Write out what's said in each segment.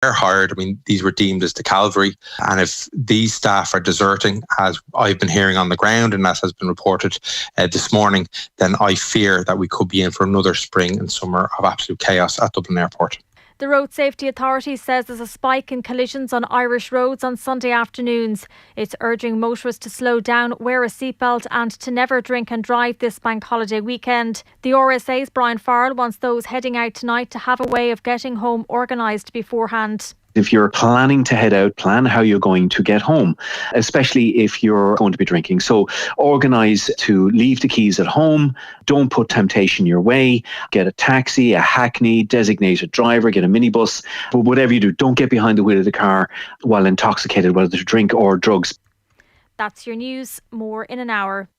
hired. I mean, these were deemed as the cavalry. And if these staff are deserting, as I've been hearing on the ground and as has been reported this morning, then I fear that we could be in for another spring and summer of absolute chaos at Dublin Airport. The Road Safety Authority says there's a spike in collisions on Irish roads on Sunday afternoons. It's urging motorists to slow down, wear a seatbelt and to never drink and drive this bank holiday weekend. The RSA's Brian Farrell wants those heading out tonight to have a way of getting home organised beforehand. If you're planning to head out, plan how you're going to get home, especially if you're going to be drinking. So organise to leave the keys at home. Don't put temptation your way. Get a taxi, a hackney, designated driver, get a minibus. But whatever you do, don't get behind the wheel of the car while intoxicated, whether to drink or drugs. That's your news. More in an hour.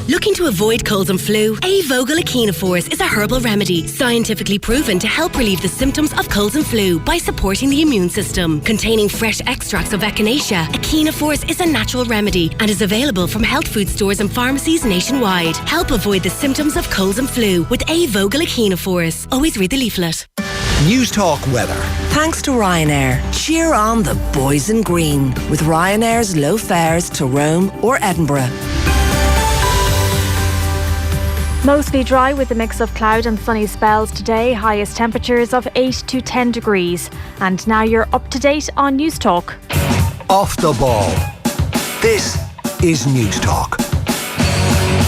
Looking to avoid colds and flu? A-Vogel Echinophore's is a herbal remedy scientifically proven to help relieve the symptoms of colds and flu by supporting the immune system. Containing fresh extracts of Echinacea, Echinophore's is a natural remedy and is available from health food stores and pharmacies nationwide. Help avoid the symptoms of colds and flu with A-Vogel Echinophore's. Always read the leaflet. News Talk weather. Thanks to Ryanair. Cheer on the boys in green with Ryanair's low fares to Rome or Edinburgh. Mostly dry with a mix of cloud and sunny spells today. Highest temperatures of 8 to 10 degrees. And now you're up to date on News Talk. Off the ball. This is News Talk.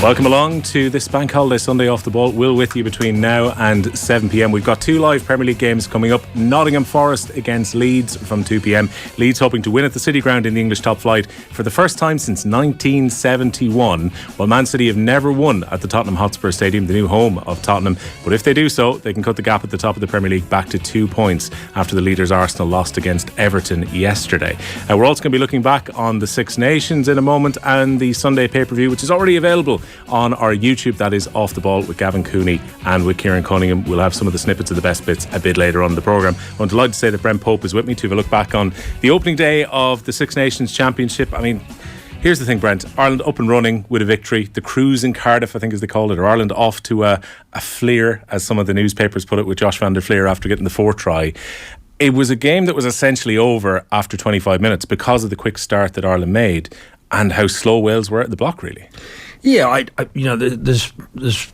Welcome along to this Bank Holiday Sunday Off the Ball. Will with you between now and 7 p.m. We've got two live Premier League games coming up. Nottingham Forest against Leeds from 2 p.m. Leeds hoping to win at the City Ground in the English top flight for the first time since 1971. While Man City have never won at the Tottenham Hotspur Stadium, the new home of Tottenham. But if they do so, they can cut the gap at the top of the Premier League back to 2 points after the leaders Arsenal lost against Everton yesterday. We're also going to be looking back on the Six Nations in a moment and the Sunday pay-per-view, which is already available on our YouTube. That is Off the Ball with Gavin Cooney and with Kieran Cunningham. We'll have some of the snippets of the best bits a bit later on in the programme. I'm delighted to say that Brent Pope is with me to have a look back on the opening day of the Six Nations Championship. I mean, here's the thing, Brent. Ireland up and running with a victory. The cruise in Cardiff, I think as they called it, or Ireland off to a fleer, as some of the newspapers put it, with Josh van der Fleer after getting the fourth try. It was a game that was essentially over after 25 minutes because of the quick start that Ireland made and how slow Wales were at the block, really. Yeah, there's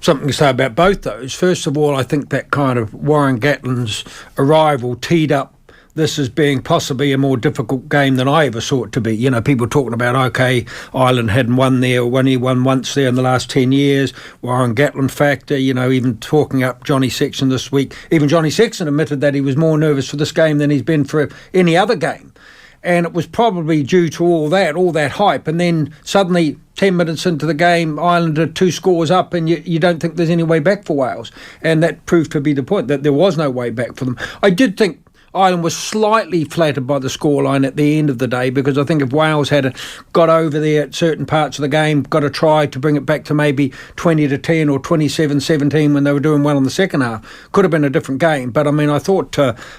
something to say about both those. First of all, I think that kind of Warren Gatland's arrival teed up this as being possibly a more difficult game than I ever saw it to be. You know, people talking about, OK, Ireland hadn't won there, or only won once there in the last 10 years. Warren Gatland factor, you know, even talking up Johnny Sexton this week. Even Johnny Sexton admitted that he was more nervous for this game than he's been for any other game. And it was probably due to all that hype. And then suddenly, 10 minutes into the game, Ireland are 2 scores up and you don't think there's any way back for Wales. And that proved to be the point, that there was no way back for them. I did think Ireland was slightly flattered by the scoreline at the end of the day, because I think if Wales had got over there at certain parts of the game, got a try to bring it back to maybe 20-10 or 27-17 when they were doing well in the second half, could have been a different game. But I mean, I thought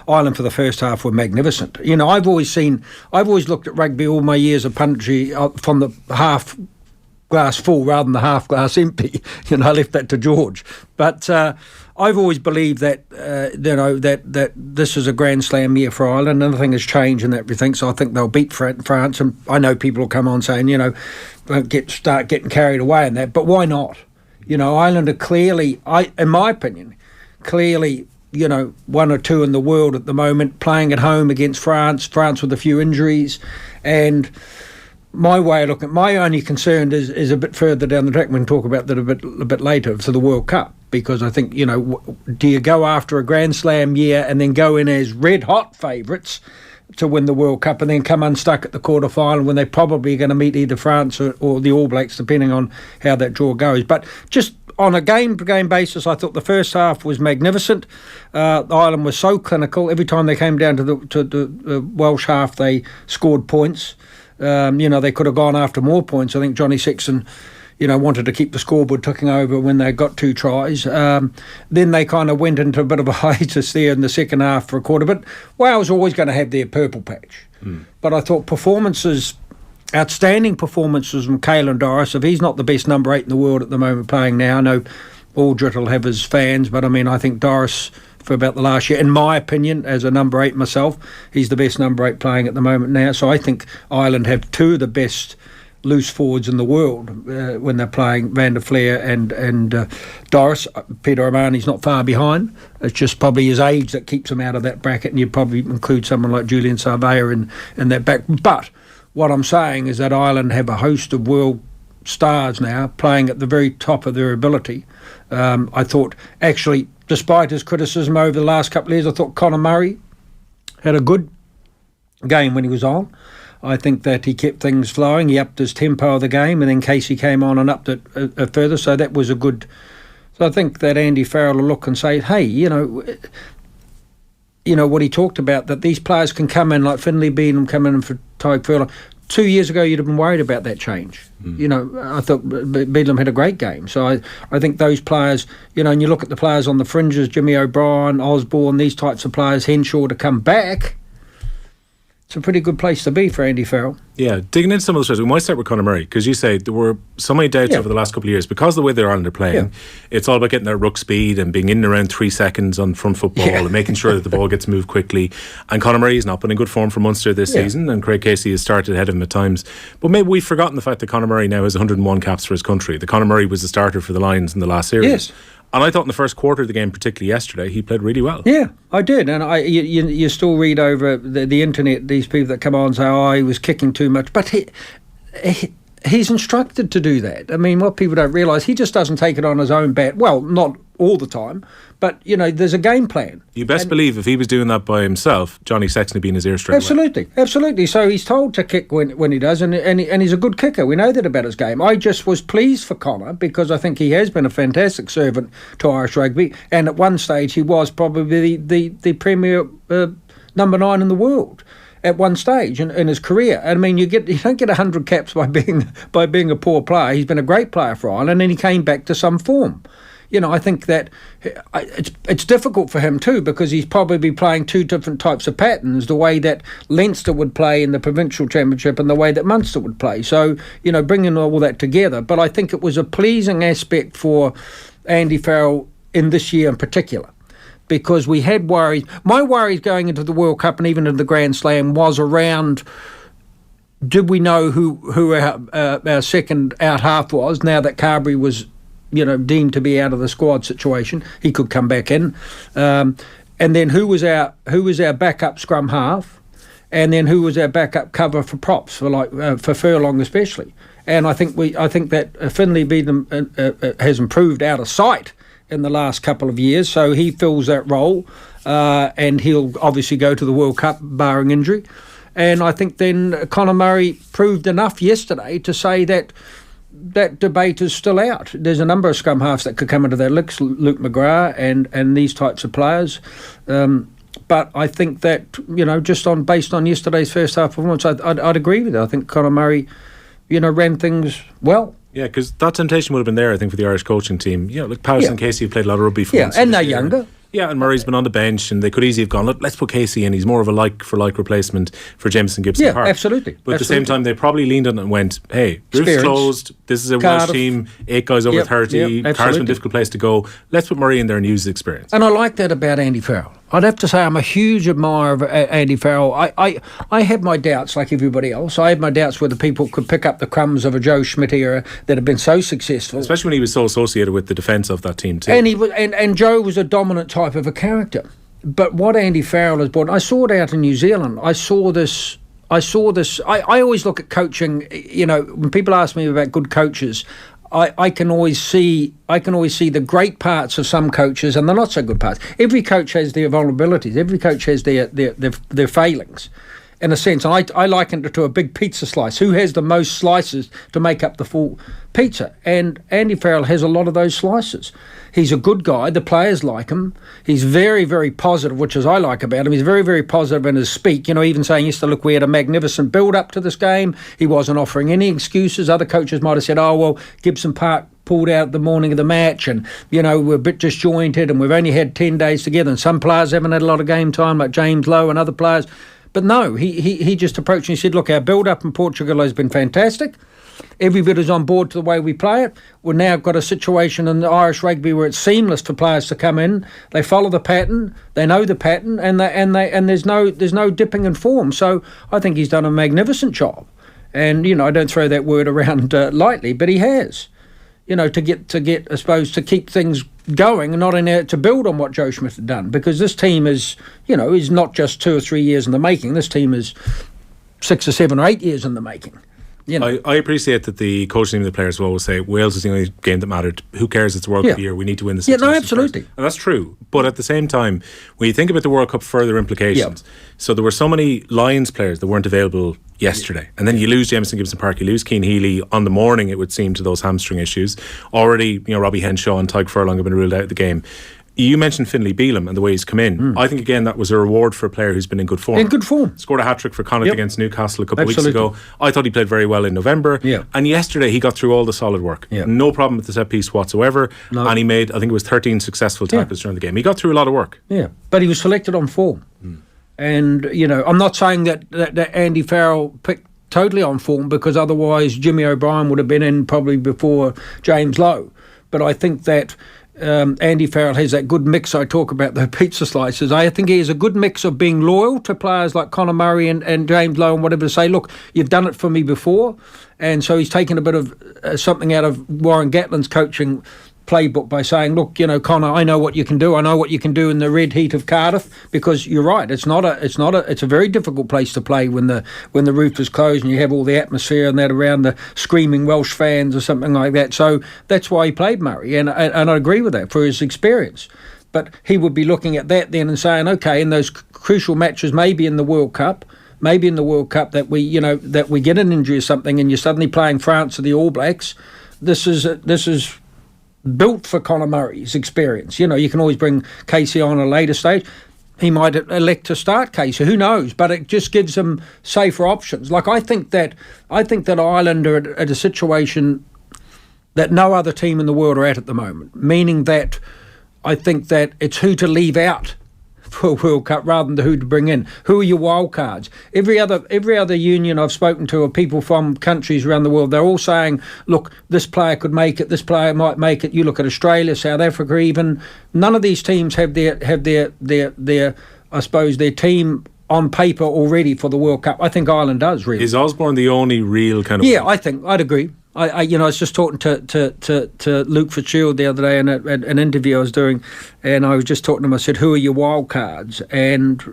Ireland for the first half were magnificent. You know, I've always looked at rugby all my years of punditry from the half glass full rather than the half glass empty. You know, I left that to George. But I've always believed that that this is a Grand Slam year for Ireland. Nothing has changed and everything, so I think they'll beat France. And I know people will come on saying, you know, don't start getting carried away in that. But why not? You know, Ireland are clearly, in my opinion, you know, 1 or 2 in the world at the moment, playing at home against France with a few injuries. And my way of looking, my only concern is a bit further down the track. We can talk about that a bit later for the World Cup, because I think, you know, do you go after a Grand Slam year and then go in as red hot favourites to win the World Cup and then come unstuck at the quarter final when they're probably going to meet either France or the All Blacks, depending on how that draw goes? But just on a game-to-game basis, I thought the first half was magnificent. Ireland was so clinical. Every time they came down to the Welsh half, they scored points. You know, they could have gone after more points. I think Johnny Sexton, you know, wanted to keep the scoreboard ticking over when they got 2 tries. Then they kind of went into a bit of a hiatus there in the second half for a quarter. But Wales always going to have their purple patch. But I thought outstanding performances from Caelan Doris. If he's not the best number 8 in the world at the moment playing now, I know Aldred will have his fans, but I mean, I think Doris for about the last year. In my opinion, as a number 8 myself, he's the best number 8 playing at the moment now. So I think Ireland have 2 of the best loose forwards in the world when they're playing, Van der Fleer and Doris. Peter O'Mahony's not far behind. It's just probably his age that keeps him out of that bracket, and you'd probably include someone like Julian Sarvea in that back. But what I'm saying is that Ireland have a host of world stars now playing at the very top of their ability. I thought, actually, despite his criticism over the last couple of years, I thought Conor Murray had a good game when he was on. I think that he kept things flowing. He upped his tempo of the game, and then Casey came on and upped it further. So that was a good. So I think that Andy Farrell will look and say, hey, you know what he talked about, that these players can come in, like Finlay Beedham coming in for Tyke Furlong. 2 years ago, you'd have been worried about that change. I thought Beedham had a great game. So I think those players, and you look at the players on the fringes, Jimmy O'Brien, Osborne, these types of players, Henshaw to come back. It's a pretty good place to be for Andy Farrell. Yeah, digging into some of those players, we might start with Conor Murray, because you say there were so many doubts over the last couple of years because of the way they're Ireland are playing. It's all about getting their ruck speed and being in and around 3 seconds on front football and making sure that the ball gets moved quickly. And Conor Murray has not been in good form for Munster this season, and Craig Casey has started ahead of him at times. But maybe we've forgotten the fact that Conor Murray now has 101 caps for his country. The Conor Murray was the starter for the Lions in the last series. Yes. And I thought in the first quarter of the game, particularly yesterday, he played really well. Yeah, I did. And you still read over the internet, these people that come on and say, he was kicking too much. But he's instructed to do that. I mean, what people don't realise, he just doesn't take it on his own bat. Well, not all the time, but, there's a game plan. You best believe if he was doing that by himself, Johnny Sexton would be in his ear straight away. Absolutely. So he's told to kick when he does, and he's a good kicker. We know that about his game. I just was pleased for Conor, because I think he has been a fantastic servant to Irish rugby, and at one stage he was probably the premier number 9 in the world at one stage in his career. I mean, you don't get 100 caps by being a poor player. He's been a great player for Ireland, and then he came back to some form. I think that it's difficult for him too, because he's probably playing 2 different types of patterns, the way that Leinster would play in the provincial championship and the way that Munster would play. So, bringing all that together. But I think it was a pleasing aspect for Andy Farrell in this year in particular, because we had worries. My worries going into the World Cup and even into the Grand Slam was around, did we know who our second out half was, now that Carberry was deemed to be out of the squad situation? He could come back in, and then who was our backup scrum half, and then who was our backup cover for props for Furlong especially. And I think that Finlay Beedham has improved out of sight in the last couple of years, so he fills that role, and he'll obviously go to the World Cup barring injury. And I think then Conor Murray proved enough yesterday to say that debate is still out. There's a number of scrum halves that could come into that list, Luke McGrath and these types of players. But I think that, just based on yesterday's first half performance, I'd agree with it. I think Conor Murray, ran things well. Yeah, because that temptation would have been there, I think, for the Irish coaching team. Like Powis and Casey have played a lot of rugby for Munster. And they're younger. Yeah, and Murray's been on the bench, and they could easily have gone, let's put Casey in. He's more of a like-for-like replacement for Jameson Gibson Park. Yeah, absolutely. But at the same time, they probably leaned on it and went, hey, roof's closed. This is a Welsh team, 8 guys over 30. Cardiff's been a difficult place to go. Let's put Murray in there and use his experience. And I like that about Andy Farrell. I'd have to say I'm a huge admirer of Andy Farrell. I had my doubts, like everybody else. I had my doubts whether people could pick up the crumbs of a Joe Schmidt era that had been so successful. Especially when he was so associated with the defence of that team too. And Joe was a dominant type of a character. But what Andy Farrell has brought, I saw it out in New Zealand. I saw this. I always look at coaching. When people ask me about good coaches, I can always see the great parts of some coaches and the not so good parts. Every coach has their vulnerabilities. Every coach has their failings, in a sense. And I liken it to a big pizza slice. Who has the most slices to make up the full pizza? And Andy Farrell has a lot of those slices. He's a good guy. The players like him. He's very, very positive, which is I like about him. He's very, very positive in his speak. Even saying yesterday, look, we had a magnificent build-up to this game. He wasn't offering any excuses. Other coaches might have said, Gibson Park pulled out the morning of the match and, we're a bit disjointed and we've only had 10 days together. And some players haven't had a lot of game time, like James Lowe and other players. But no, he just approached and he said, look, our build-up in Portugal has been fantastic. Everybody's on board to the way we play it. We've now got a situation in the Irish rugby where it's seamless for players to come in. They follow the pattern, they know the pattern, and there's no dipping in form. So I think he's done a magnificent job. And I don't throw that word around lightly, but he has. To get, I suppose, to keep things going and not in there to build on what Joe Schmidt had done, because this team is not just 2 or 3 years in the making. This team is 6 or 7 or 8 years in the making. I appreciate that the coaching team and the players will always say Wales is the only game that mattered. Who cares? It's a World Cup year. We need to win the Six Nations absolutely. First. And that's true. But at the same time, when you think about the World Cup further implications, so there were so many Lions players that weren't available yesterday. And then you lose Jameson Gibson Park, you lose Cian Healy on the morning, it would seem, to those hamstring issues. Already, Robbie Henshaw and Tyke Furlong have been ruled out of the game. You mentioned Finlay Bealham and the way he's come in. I think, again, that was a reward for a player who's been in good form. In good form. Scored a hat-trick for Connacht against Newcastle a couple of weeks ago. I thought he played very well in November. And yesterday he got through all the solid work. No problem with the set piece whatsoever. And he made, I think it was 13 successful tackles during the game. He got through a lot of work. But he was selected on form. And, I'm not saying that Andy Farrell picked totally on form, because otherwise Jimmy O'Brien would have been in probably before James Lowe. But I think that Andy Farrell has that good mix. I talk about the pizza slices. I think he has a good mix of being loyal to players like Conor Murray and James Lowe and whatever, to say, look, you've done it for me before. And so he's taken a bit of something out of Warren Gatland's coaching playbook by saying, look, Conor, I know what you can do. I know what you can do in the red heat of Cardiff, because you're right. It's a very difficult place to play when the roof is closed and you have all the atmosphere and that around the screaming Welsh fans or something like that. So that's why he played Murray, and I agree with that for his experience. But he would be looking at that then and saying, okay, in those crucial matches, maybe in the World Cup, that we get an injury or something, and you're suddenly playing France or the All Blacks. This is built for Conor Murray's experience. You can always bring Casey on a later stage. He might elect to start Casey, who knows? But it just gives him safer options. Like I think that Ireland are at a situation that no other team in the world are at the moment. Meaning that I think that it's who to leave out for a World Cup rather than who to bring in. Who are your wild cards? Every other union I've spoken to are people from countries around the world. They're all saying, look, this player could make it, this player might make it. You look at Australia, South Africa even. None of these teams have their I suppose, their team on paper already for the World Cup. I think Ireland does, really. Is Osborne the only real kind of... Yeah, I think, I'd agree. I was just talking to Luke Fitzgerald the other day in an interview I was doing, and I was just talking to him. I said, who are your wild cards? And,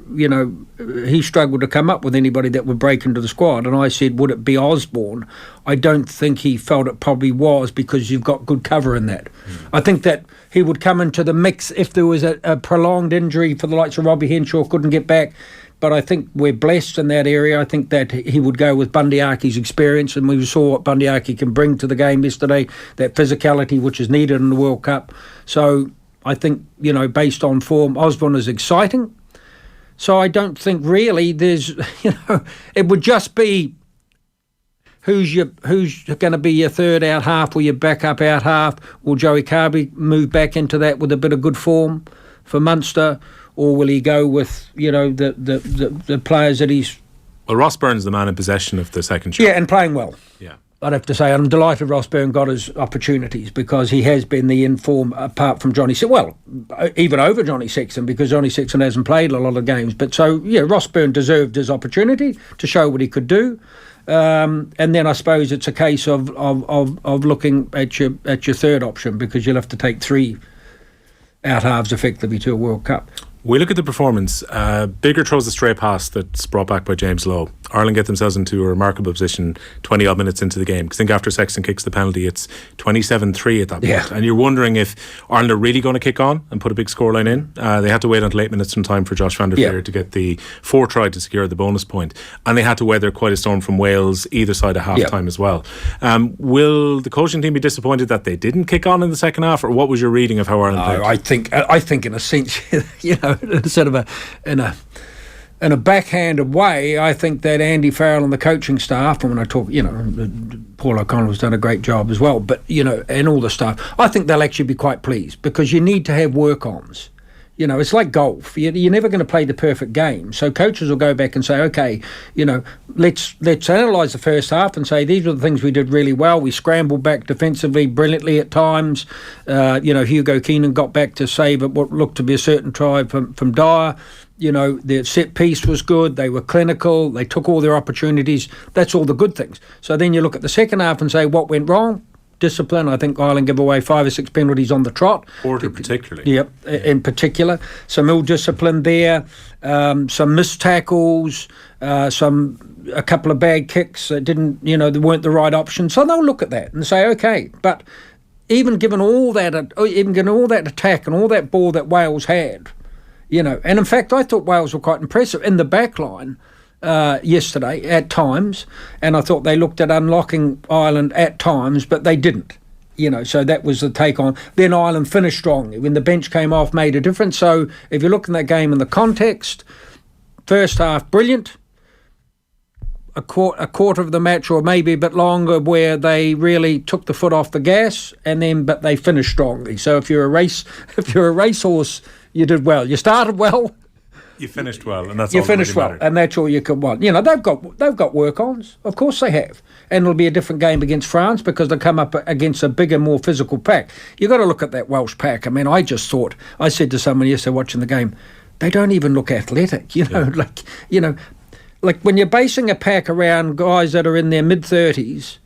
he struggled to come up with anybody that would break into the squad. And I said, would it be Osborne? I don't think he felt it probably was, because you've got good cover in that. I think that he would come into the mix if there was a prolonged injury for the likes of Robbie Henshaw, couldn't get back. But I think we're blessed in that area. I think that he would go with Bundyarki's experience, and we saw what Bundyarki can bring to the game yesterday, that physicality which is needed in the World Cup. So I think, based on form, Osborne is exciting. So I don't think really there's, it would just be who's going to be your third out half or your backup out half. Will Joey Carby move back into that with a bit of good form for Munster? Or will he go with, the players that he's... Well, Ross Byrne's the man in possession of the second shot. Yeah, and playing well. Yeah. I'd have to say I'm delighted Ross Byrne got his opportunities, because he has been the inform apart from Johnny Sexton. Well, even over Johnny Sexton, because Johnny Sexton hasn't played a lot of games. But so, yeah, Ross Byrne deserved his opportunity to show what he could do. And then I suppose it's a case of looking at your third option, because you'll have to take 3 out halves effectively to a World Cup. We look at the performance. Bigger throws the stray pass that's brought back by James Lowe. Ireland get themselves into a remarkable position 20 odd minutes into the game, because I think after Sexton kicks the penalty it's 27-3 at that point, and you're wondering if Ireland are really going to kick on and put a big scoreline in. They had to wait until 8 minutes from time for Josh van der Veer to get the 4 try to secure the bonus point, and they had to weather quite a storm from Wales either side of half time as well. Will the coaching team be disappointed that they didn't kick on in the second half, or what was your reading of how Ireland played? I think in a sense, instead of in a backhanded way, I think that Andy Farrell and the coaching staff, and when I talk, Paul O'Connell has done a great job as well, but, and all the staff, I think they'll actually be quite pleased, because you need to have work-ons. You know, it's like golf. You're never going to play the perfect game. So coaches will go back and say, okay, you know, let's analyse the first half and say these are the things we did really well. We scrambled back defensively brilliantly at times. You know, Hugo Keenan got back to save at what looked to be a certain try from Dyer. You know, their set piece was good. They were clinical. They took all their opportunities. That's all the good things. So then you look at the second half and say, what went wrong? Discipline. I think Ireland gave away 5 or 6 penalties on the trot. Porter particularly. Yep, in particular. Some ill-discipline there, some missed tackles, a couple of bad kicks that didn't, you know, they weren't the right option. So they'll look at that and say, okay, but even given all that attack and all that ball that Wales had, you know, and in fact I thought Wales were quite impressive in the back line yesterday at times, and I thought they looked at unlocking Ireland at times, but they didn't. You know, so that was the take on. Then Ireland finished strongly. When the bench came off, made a difference. So if you look at that game in the context, first half, brilliant. A quarter of the match, or maybe a bit longer, where they really took the foot off the gas, but they finished strongly. So if you're a racehorse, you did well. You started well. You finished well, and that's you all finished that really well, mattered. and that's all you can want. You know, they've got work-ons, of course they have, and it'll be a different game against France because they'll come up against a bigger, more physical pack. You've got to look at that Welsh pack. I mean, I said to someone yesterday watching the game, they don't even look athletic. You know, like when you're basing a pack around guys that are in their mid-30s.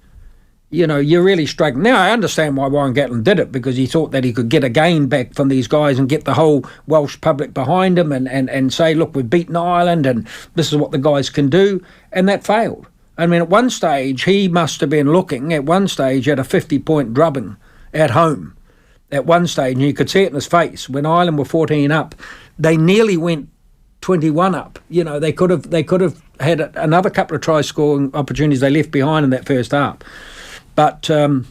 You know, you're really struggling. Now, I understand why Warren Gatland did it, because he thought that he could get a gain back from these guys and get the whole Welsh public behind him and say, look, we've beaten Ireland and this is what the guys can do. And that failed. I mean, at one stage, he must have been looking at a 50-point drubbing at home. At one stage, and you could see it in his face. When Ireland were 14 up, they nearly went 21 up. You know, they could have had another couple of try-scoring opportunities they left behind in that first half. But so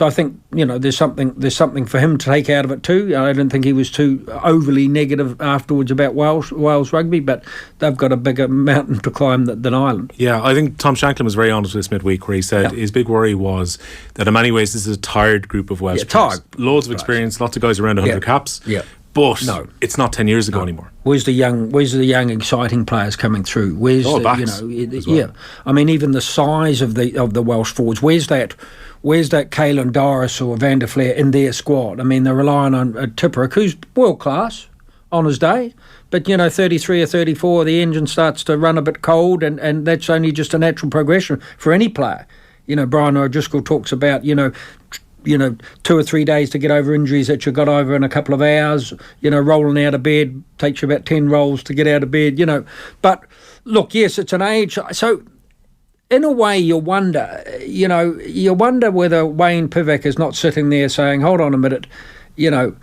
I think, you know, there's something for him to take out of it too. I don't think he was too overly negative afterwards about Wales rugby, but they've got a bigger mountain to climb than Ireland. Yeah, I think Tom Shanklin was very honest with this midweek, where he said his big worry was that in many ways this is a tired group of Welsh players. Loads of experience, lots of guys around 100 caps. Yeah. But it's not 10 years ago anymore. Where's the young, exciting players coming through? Where's backs, I mean, even the size of the Welsh forwards. Where's that Caelan Doris or Van der Fleer in their squad? I mean, they're relying on Tipuric, who's world class on his day, but you know, 33 or 34, the engine starts to run a bit cold, and that's only just a natural progression for any player. You know, Brian O'Driscoll talks about, you know, 2 or 3 days to get over injuries that you got over in a couple of hours. You know, rolling out of bed takes you about 10 rolls to get out of bed, you know. But look, yes, it's an age. So in a way, you wonder whether Wayne Pivac is not sitting there saying, hold on a minute, you know,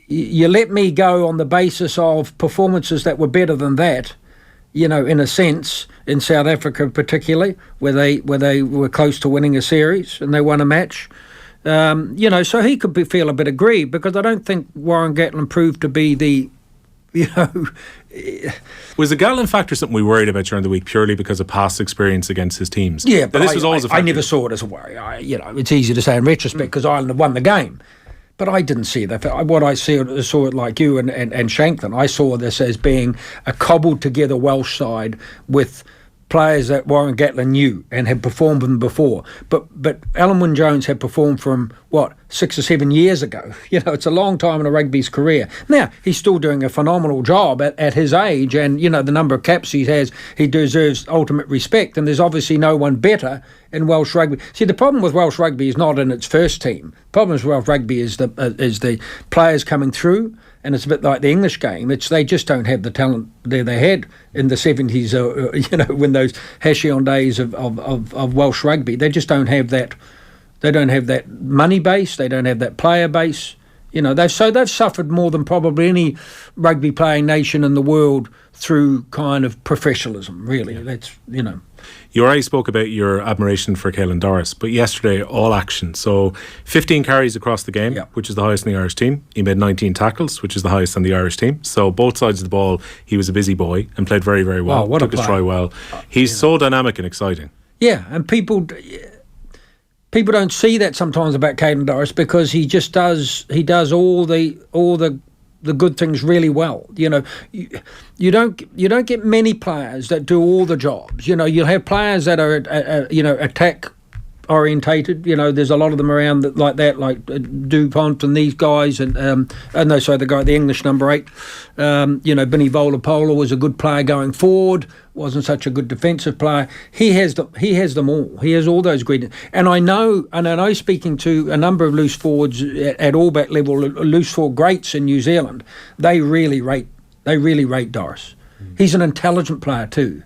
you let me go on the basis of performances that were better than that, you know, in a sense, in South Africa particularly, where they were close to winning a series and they won a match. You know, so he could feel a bit aggrieved, because I don't think Warren Gatland proved to be the, you know... Was the Gatland factor something we worried about during the week purely because of past experience against his teams? Yeah, but this was always a factor. I never saw it as a worry. You know, it's easy to say in retrospect because Ireland had won the game. But I didn't see that. What I saw it like you and Shanklin, I saw this as being a cobbled together Welsh side with players that Warren Gatland knew and had performed with them before. But Alan Wynne-Jones had performed from, 6 or 7 years ago. You know, it's a long time in a rugby's career. Now, he's still doing a phenomenal job at his age, and, you know, the number of caps he has, he deserves ultimate respect, and there's obviously no one better in Welsh rugby. See, the problem with Welsh rugby is not in its first team. The problem with Welsh rugby is the players coming through, and it's a bit like the English game. They just don't have the talent there they had in the 70s, you know, when those halcyon days of Welsh rugby. They just don't have that. They don't have that money base. They don't have that player base. You know, they've suffered more than probably any rugby playing nation in the world through kind of professionalism. Really, that's, you know. You already spoke about your admiration for Caelan Doris, but yesterday, all action. So 15 carries across the game, which is the highest in the Irish team. He made 19 tackles, which is the highest on the Irish team. So both sides of the ball, he was a busy boy and played very, very well. Took his try well. He's so dynamic and exciting. Yeah, and people don't see that sometimes about Caelan Doris, because he just does all the the good things really well. You know, you don't get many players that do all the jobs. You know, you'll have players that are attack orientated. You know, there's a lot of them around like Dupont and these guys, the English number 8. Benny Volapola was a good player going forward. Wasn't such a good defensive player. He has them all. He has all those ingredients. And I know speaking to a number of loose forwards at all back level, loose forward greats in New Zealand, they really rate Doris. He's an intelligent player too.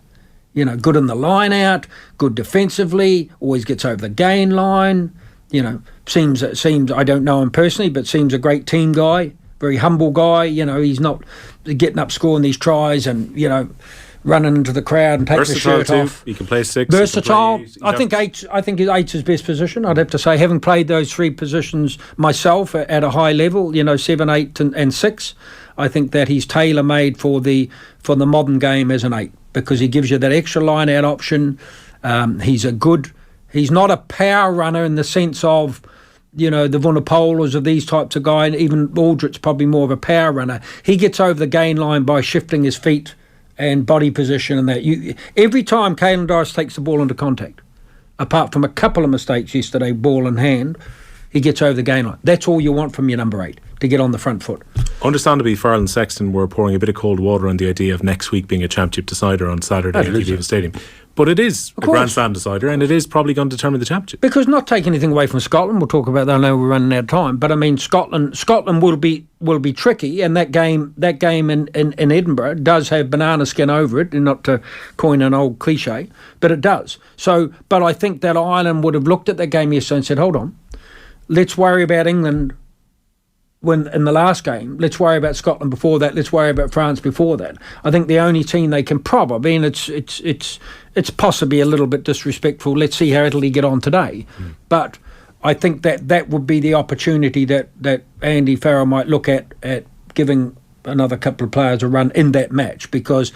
You know, good in the line out, good defensively, always gets over the gain line. You know, seems I don't know him personally, but seems a great team guy, very humble guy. You know, he's not getting up scoring these tries and, you know, running into the crowd and taking the shirt off. He can play 6. Versatile. I think 8's his best position. I'd have to say, having played those 3 positions myself at a high level, you know, 7, 8 and 6, I think that he's tailor-made for the modern game as an 8. Because he gives you that extra line-out option. He's not a power runner in the sense of, you know, the Vunapolas of these types of guys. Even Aldrich's probably more of a power runner. He gets over the gain line by shifting his feet and body position and that. Every time Caelan Doris takes the ball into contact, apart from a couple of mistakes yesterday, ball in hand, he gets over the gain line. That's all you want from your number 8, to get on the front foot. Understandably, Farrell and Sexton were pouring a bit of cold water on the idea of next week being a championship decider on Saturday at Aviva Stadium. But it is a Grand Slam decider, and it is probably going to determine the championship. Because not taking anything away from Scotland, we'll talk about that. I know we're running out of time, but I mean Scotland will be tricky, and that game in Edinburgh does have banana skin over it, and not to coin an old cliche, but it does. So, but I think that Ireland would have looked at that game yesterday and said, hold on, let's worry about England when in the last game. Let's worry about Scotland before that. Let's worry about France before that. I think the only team they can probably, and it's possibly a little bit disrespectful, let's see how Italy get on today. But I think that would be the opportunity that Andy Farrell might look at giving another couple of players a run in that match, because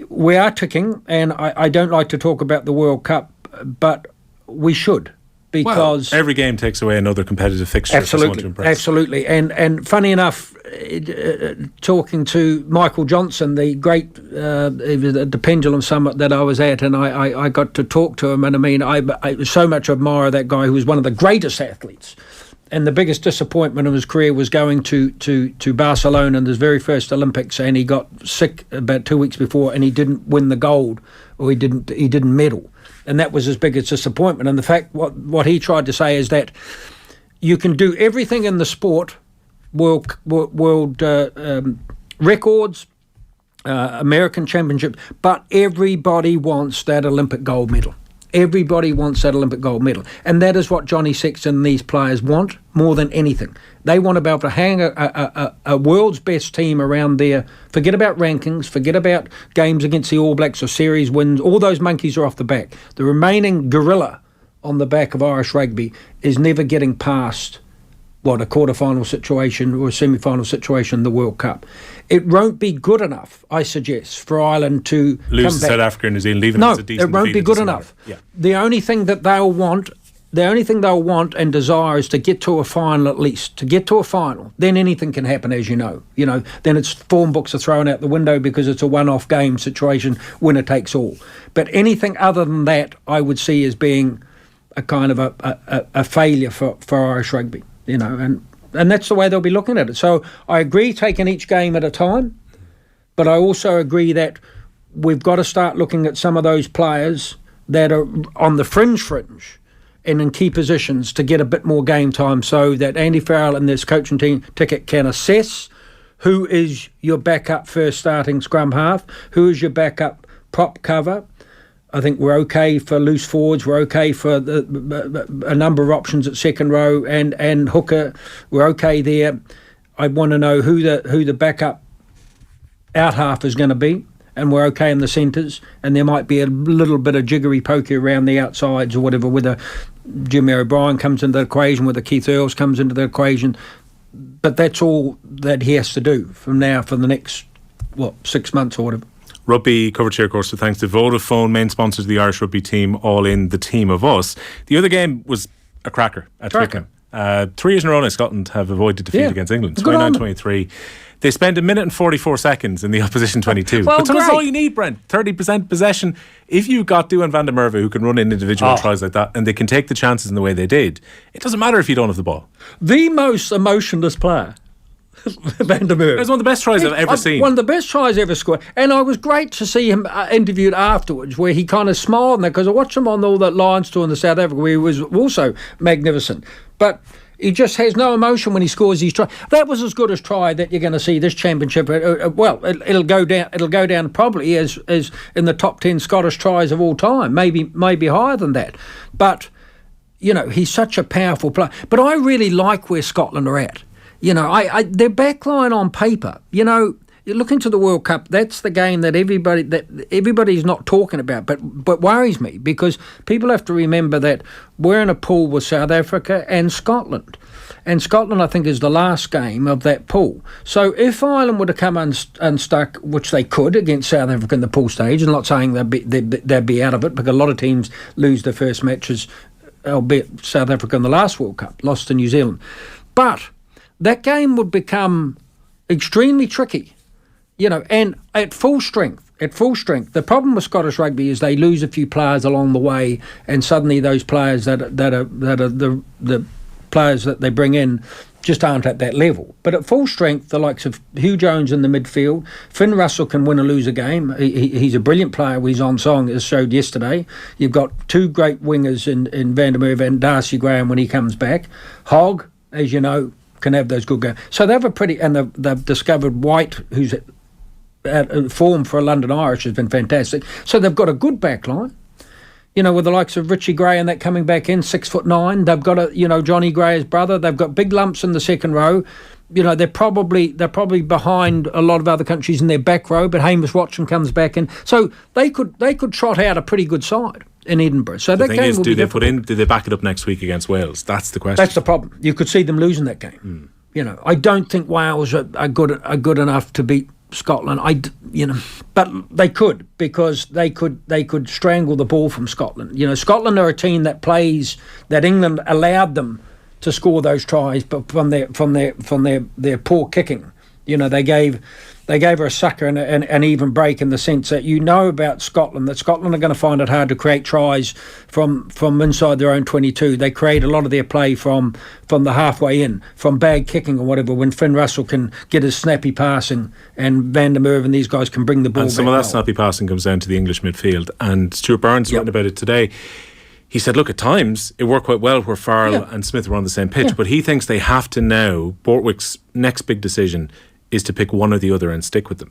we are ticking, and I don't like to talk about the World Cup, but we should. Because every game takes away another competitive fixture. Absolutely. And funny enough, talking to Michael Johnson, the great the Pendulum Summit that I was at, and I got to talk to him, and I mean, I so much admire that guy who was one of the greatest athletes. And the biggest disappointment of his career was going to Barcelona in his very first Olympics, and he got sick about 2 weeks before, and he didn't win the gold, or he didn't medal. And that was his biggest disappointment. And the fact, what he tried to say is that you can do everything in the sport, world records, American championship, but everybody wants that Olympic gold medal. Everybody wants that Olympic gold medal. And that is what Johnny Sexton and these players want more than anything. They want to be able to hang a world's best team around there. Forget about rankings, forget about games against the All Blacks or series wins. All those monkeys are off the back. The remaining gorilla on the back of Irish rugby is never getting past a quarter-final situation or a semi-final situation in the World Cup. It won't be good enough, I suggest, for Ireland to lose come to back. South Africa and New Zealand, leaving no, as a decent it won't be good enough. Yeah. The only thing they'll want and desire is to get to a final at least. To get to a final, then anything can happen, as you know. You know, then its form books are thrown out the window because it's a one-off game situation, winner takes all. But anything other than that, I would see as being a kind of a failure for Irish rugby. You know, and that's the way they'll be looking at it. So I agree, taking each game at a time, but I also agree that we've got to start looking at some of those players that are on the fringe and in key positions to get a bit more game time, so that Andy Farrell and this coaching team ticket can assess who is your backup first starting scrum half, who is your backup prop cover. I think we're okay for loose forwards. We're okay for a number of options at second row and hooker. We're okay there. I want to know who the backup out half is going to be, and we're okay in the centres. And there might be a little bit of jiggery pokey around the outsides or whatever. Whether Jimmy O'Brien comes into the equation, whether Keith Earls comes into the equation, but that's all that he has to do from now for the next 6 months or whatever. Rugby coverage here, of course, so thanks to Vodafone, main sponsors of the Irish rugby team, all in the team of us. The other game was a cracker at Twickenham. 3 years in a row now, Scotland have avoided defeat against England. 29-23. They spend a minute and 44 seconds in the opposition 22. Well, but sometimes great. all you need, Brent, 30% possession. If you've got Duan van der Merwe who can run in individual tries like that, and they can take the chances in the way they did, it doesn't matter if you don't have the ball. The most emotionless player, Van der Merwe. It was one of the best tries I've ever seen. One of the best tries ever scored. And I was great to see him interviewed afterwards, where he kind of smiled and that, because I watched him on all that Lions tour in the South Africa, where he was also magnificent. But he just has no emotion when he scores these tries. That was as good a try that you're going to see this championship. Well, it'll go down. It'll go down probably as in the top 10 Scottish tries of all time. Maybe higher than that. But you know, he's such a powerful player. But I really like where Scotland are at. You know, their backline on paper. You know, you look into the World Cup. That's the game that everybody's not talking about, but worries me, because people have to remember that we're in a pool with South Africa and Scotland. And Scotland, I think, is the last game of that pool. So if Ireland were to come unstuck, which they could against South Africa in the pool stage, and not saying they'd be out of it, because a lot of teams lose their first matches, albeit South Africa in the last World Cup, lost to New Zealand. But that game would become extremely tricky, you know, and at full strength. The problem with Scottish rugby is they lose a few players along the way, and suddenly those players that are the players that they bring in just aren't at that level. But at full strength, the likes of Hugh Jones in the midfield, Finn Russell can win or lose a game. He's a brilliant player when he's on song, as showed yesterday. You've got two great wingers in Van der Merwe and Darcy Graham when he comes back. Hogg, as you know, can have those good games. So they've discovered White, who's at form for a London Irish, has been fantastic. So they've got a good back line. You know, with the likes of Richie Gray and that coming back in, 6'9". They've got Johnny Gray's brother. They've got big lumps in the second row. You know, they're probably behind a lot of other countries in their back row, but Hamish Watson comes back in. So they could trot out a pretty good side in Edinburgh. So the that thing game is, will be difficult. do they back it up next week against Wales? That's the question. That's the problem. You could see them losing that game. You know, I don't think Wales are good enough to beat Scotland. But they could, because they could strangle the ball from Scotland. You know, Scotland are a team that England allowed them to score those tries, but from their poor kicking. You know, they gave her a sucker and an even break, in the sense that you know about Scotland, that Scotland are going to find it hard to create tries from inside their own 22. They create a lot of their play from the halfway in, from bad kicking or whatever, when Finn Russell can get his snappy passing and Van der Merwe and these guys can bring the ball back. And some of that snappy passing comes down to the English midfield. And Stuart Burns written about it today. He said, look, at times it worked quite well where Farrell and Smith were on the same pitch, but he thinks they have to now, Bortwick's next big decision is to pick one or the other and stick with them.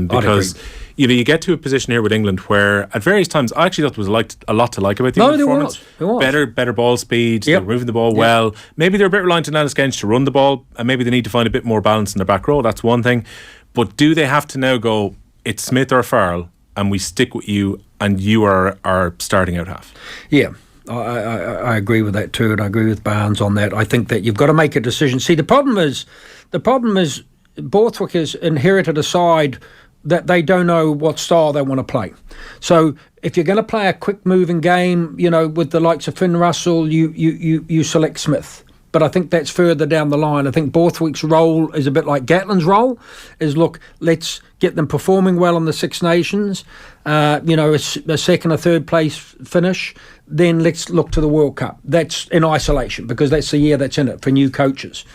Because you get to a position here with England where at various times I actually thought there was a lot to like about the England performance. There was. Better ball speed, they're moving the ball well. Maybe they're a bit reliant on Alice Gench to run the ball, and maybe they need to find a bit more balance in their back row. That's one thing. But do they have to now go, it's Smith or Farrell, and we stick with you, and you are our starting out half? Yeah. I agree with that too, and I agree with Barnes on that. I think that you've got to make a decision. See, the problem is Borthwick has inherited a side that they don't know what style they want to play. So if you're going to play a quick moving game, you know, with the likes of Finn Russell, you select Smith. But I think that's further down the line. I think Borthwick's role is a bit like Gatlin's role, is look, let's get them performing well in the Six Nations, a second or third place finish, then let's look to the World Cup. That's in isolation, because that's the year that's in it for new coaches.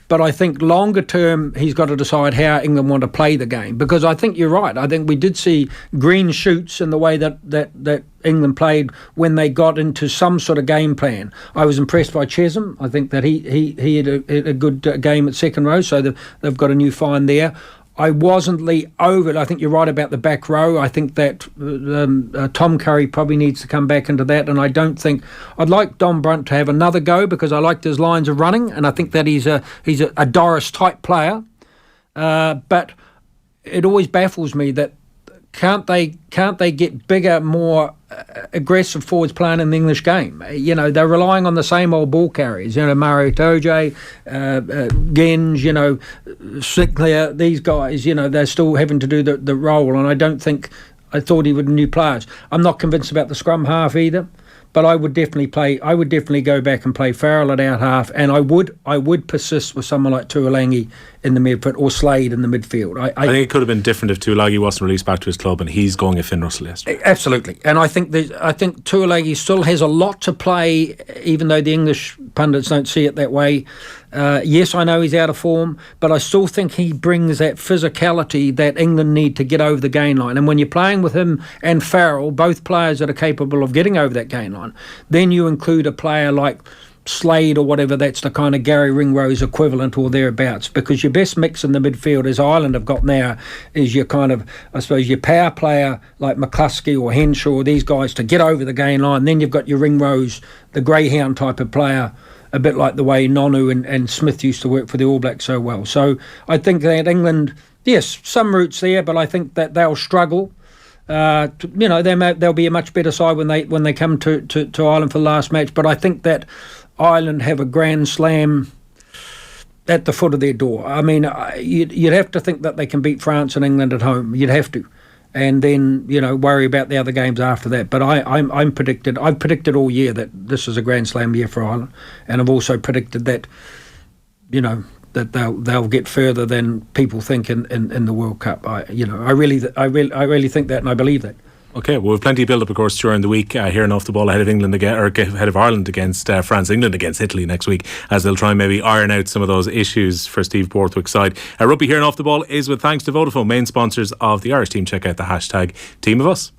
But I think longer term, he's got to decide how England want to play the game. Because I think you're right. I think we did see green shoots in the way that England played when they got into some sort of game plan. I was impressed by Chesham. I think that he had a good game at second row, so they've got a new find there. I wasn't over it. I think you're right about the back row. I think that Tom Curry probably needs to come back into that, and I don't think I'd like Don Brunt to have another go, because I liked his lines of running, and I think that he's a Doris type player. But it always baffles me that can't they get bigger, more aggressive forwards playing in the English game? You know, they're relying on the same old ball carriers. You know, Mario Toje, Genge, you know, Sinclair. These guys, you know, they're still having to do the role, and I thought he would new players. I'm not convinced about the scrum half either. but I would definitely go back and play Farrell at out half, and I would persist with someone like Tuolangi in the midfield or Slade in the midfield. I think it could have been different if Tuolangi wasn't released back to his club and he's going at Finn Russell yesterday. Absolutely, and I think Tuolangi still has a lot to play, even though the English pundits don't see it that way. Yes, I know he's out of form, but I still think he brings that physicality that England need to get over the gain line. And when you're playing with him and Farrell, both players that are capable of getting over that gain line, then you include a player like Slade or whatever, that's the kind of Gary Ringrose equivalent or thereabouts, because your best mix in the midfield, as Ireland have got now, is your kind of, I suppose, your power player like McCluskey or Henshaw, these guys to get over the gain line. Then you've got your Ringrose, the greyhound type of player, a bit like the way Nonu and Smith used to work for the All Blacks so well. So I think that England, yes, some roots there, but I think that they'll struggle. They'll be a much better side when they come to Ireland for the last match. But I think that Ireland have a grand slam at the foot of their door. I mean, you'd have to think that they can beat France and England at home. You'd have to. And then, worry about the other games after that. But I've predicted all year that this is a Grand Slam year for Ireland, and I've also predicted that, that they'll get further than people think in the World Cup. I really think that, and I believe that. Okay, well, we've plenty of build-up, of course, during the week here in Off the Ball, ahead of England again, or ahead of Ireland against France, England against Italy next week, as they'll try and maybe iron out some of those issues for Steve Borthwick's side. Rugby here in Off the Ball is with thanks to Vodafone, main sponsors of the Irish team. Check out the hashtag Team of Us.